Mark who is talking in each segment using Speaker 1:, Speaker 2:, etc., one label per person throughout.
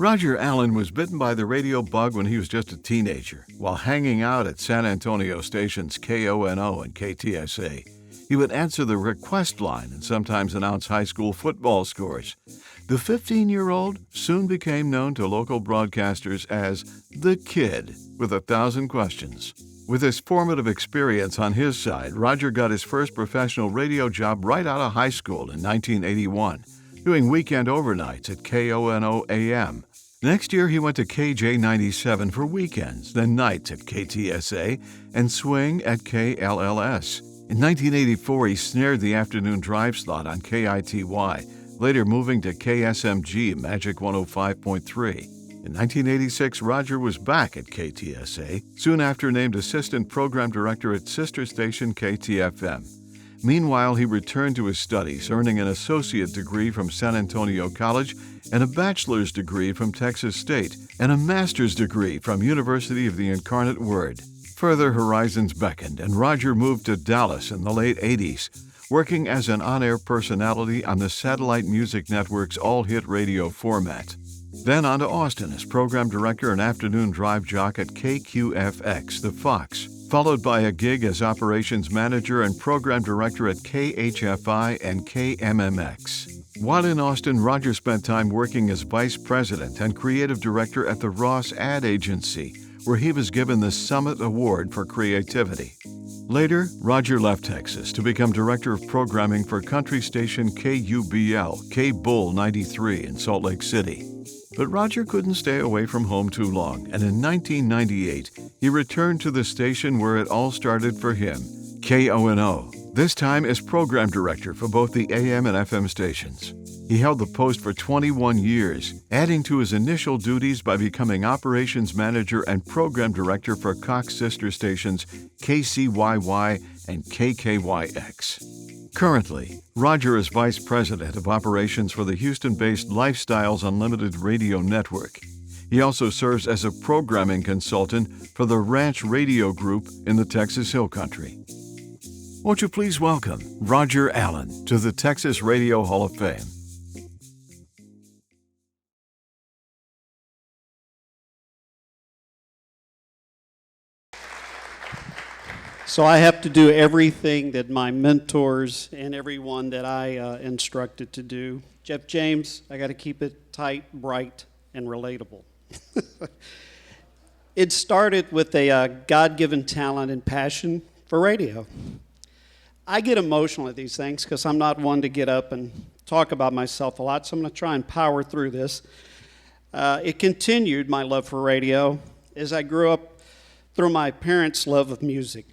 Speaker 1: Roger Allen was bitten by the radio bug when he was just a teenager. While hanging out at San Antonio stations KONO and KTSA, he would answer the request line and sometimes announce high school football scores. The 15-year-old soon became known to local broadcasters as the Kid with 1,000 questions. With his formative experience on his side, Roger got his first professional radio job right out of high school in 1981. Doing weekend overnights at KONO AM. Next year, he went to KJ97 for weekends, then nights at KTSA, and swing at KLLS. In 1984, he snared the afternoon drive slot on KITY, later moving to KSMG Magic 105.3. In 1986, Roger was back at KTSA, soon after named Assistant Program Director at sister station KTFM. Meanwhile, he returned to his studies, earning an associate degree from San Antonio College and a bachelor's degree from Texas State and a master's degree from University of the Incarnate Word. Further horizons beckoned, and Roger moved to Dallas in the late 80s, working as an on-air personality on the Satellite Music Network's all-hit radio format. Then on to Austin as program director and afternoon drive jock at KQFX, the Fox, followed by a gig as operations manager and program director at KHFI and KMMX. While in Austin, Roger spent time working as vice president and creative director at the Ross Ad Agency, where he was given the Summit Award for Creativity. Later, Roger left Texas to become director of programming for country station KUBL, K-Bull 93 in Salt Lake City. But Roger couldn't stay away from home too long, and in 1998, he returned to the station where it all started for him, KONO, this time as program director for both the AM and FM stations. He held the post for 21 years, adding to his initial duties by becoming operations manager and program director for Cox sister stations KCYY and KKYX. Currently, Roger is Vice President of Operations for the Houston-based Lifestyles Unlimited Radio Network. He also serves as a programming consultant for the Ranch Radio Group in the Texas Hill Country. Won't you please welcome Roger Allen to the Texas Radio Hall of Fame.
Speaker 2: So I have to do everything that my mentors and everyone that I instructed to do. Jeff James, I got to keep it tight, bright, and relatable. It started with a God-given talent and passion for radio. I get emotional at these things because I'm not one to get up and talk about myself a lot, so I'm going to try and power through this. It continued, my love for radio, as I grew up through my parents' love of music.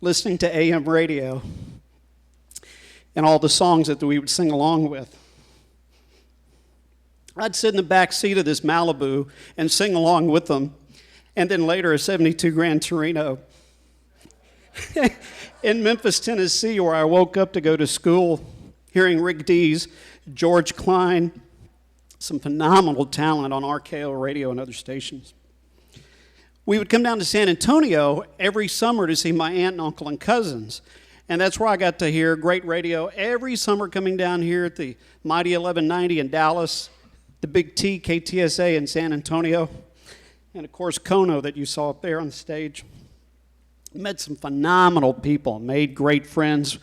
Speaker 2: Listening to AM radio and all the songs that we would sing along with. I'd sit in the back seat of this Malibu and sing along with them, and then later a 72 Grand Torino in Memphis, Tennessee, where I woke up to go to school, hearing Rick Dees, George Klein, some phenomenal talent on RKO radio and other stations. We would come down to San Antonio every summer to see my aunt and uncle and cousins. And that's where I got to hear great radio every summer coming down here at the Mighty 1190 in Dallas, the Big T, KTSA in San Antonio, and of course Kono that you saw up there on the stage. Met some phenomenal people, made great friends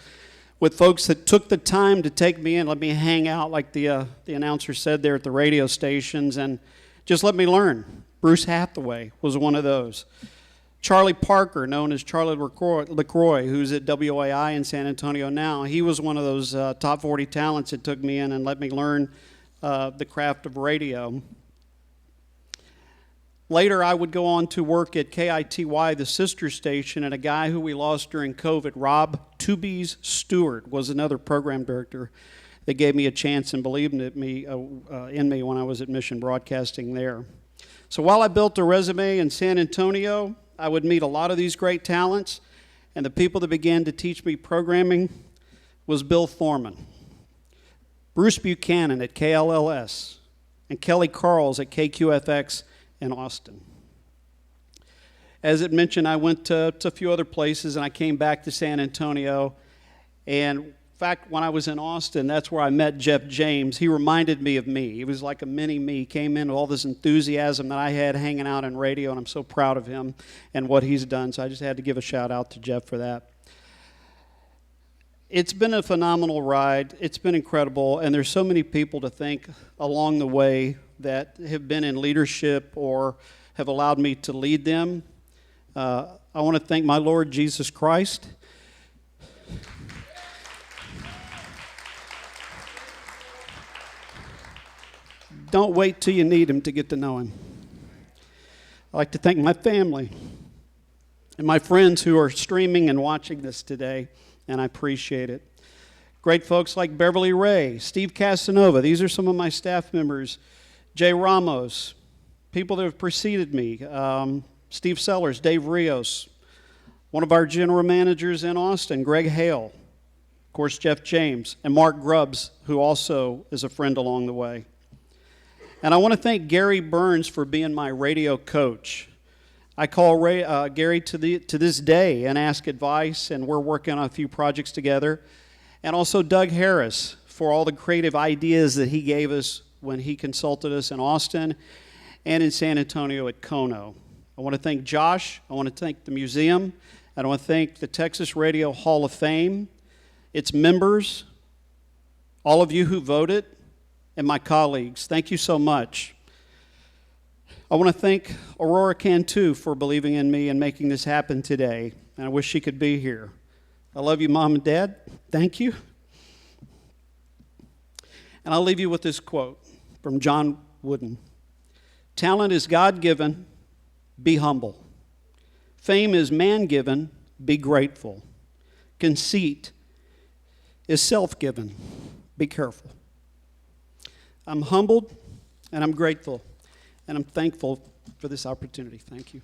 Speaker 2: with folks that took the time to take me in, let me hang out like the announcer said there at the radio stations, and just let me learn. Bruce Hathaway was one of those. Charlie Parker, known as Charlie LaCroix, who's at WAI in San Antonio now, he was one of those top 40 talents that took me in and let me learn the craft of radio. Later, I would go on to work at KITY, the sister station, and a guy who we lost during COVID, Rob Tubies Stewart, was another program director that gave me a chance and believed in me when I was at Mission Broadcasting there. So while I built a resume in San Antonio, I would meet a lot of these great talents, and the people that began to teach me programming was Bill Thorman, Bruce Buchanan at KLLS, and Kelly Carls at KQFX in Austin. As it mentioned, I went to a few other places, and I came back to San Antonio, and fact, when I was in Austin, that's where I met Jeff James. He reminded me of me. He was like a mini me. He came in with all this enthusiasm that I had hanging out in radio, and I'm so proud of him and what he's done. So I just had to give a shout out to Jeff for that. It's been a phenomenal ride. It's been incredible, and there's so many people to thank along the way that have been in leadership or have allowed me to lead them. I want to thank my Lord Jesus Christ. Don't wait till you need him to get to know him. I'd like to thank my family and my friends who are streaming and watching this today, and I appreciate it. Great folks like Beverly Ray, Steve Casanova. These are some of my staff members. Jay Ramos, people that have preceded me. Steve Sellers, Dave Rios, one of our general managers in Austin, Greg Hale, of course, Jeff James, and Mark Grubbs, who also is a friend along the way. And I want to thank Gary Burns for being my radio coach. I call Gary to this day and ask advice, and we're working on a few projects together. And also Doug Harris for all the creative ideas that he gave us when he consulted us in Austin and in San Antonio at Kono. I want to thank Josh. I want to thank the museum. And I want to thank the Texas Radio Hall of Fame, its members, all of you who voted, and my colleagues. Thank you so much. I want to thank Aurora Cantu for believing in me and making this happen today. And I wish she could be here. I love you, Mom and Dad. Thank you. And I'll leave you with this quote from John Wooden. Talent is God-given. Be humble. Fame is man-given. Be grateful. Conceit is self-given. Be careful. I'm humbled, and I'm grateful, and I'm thankful for this opportunity. Thank you.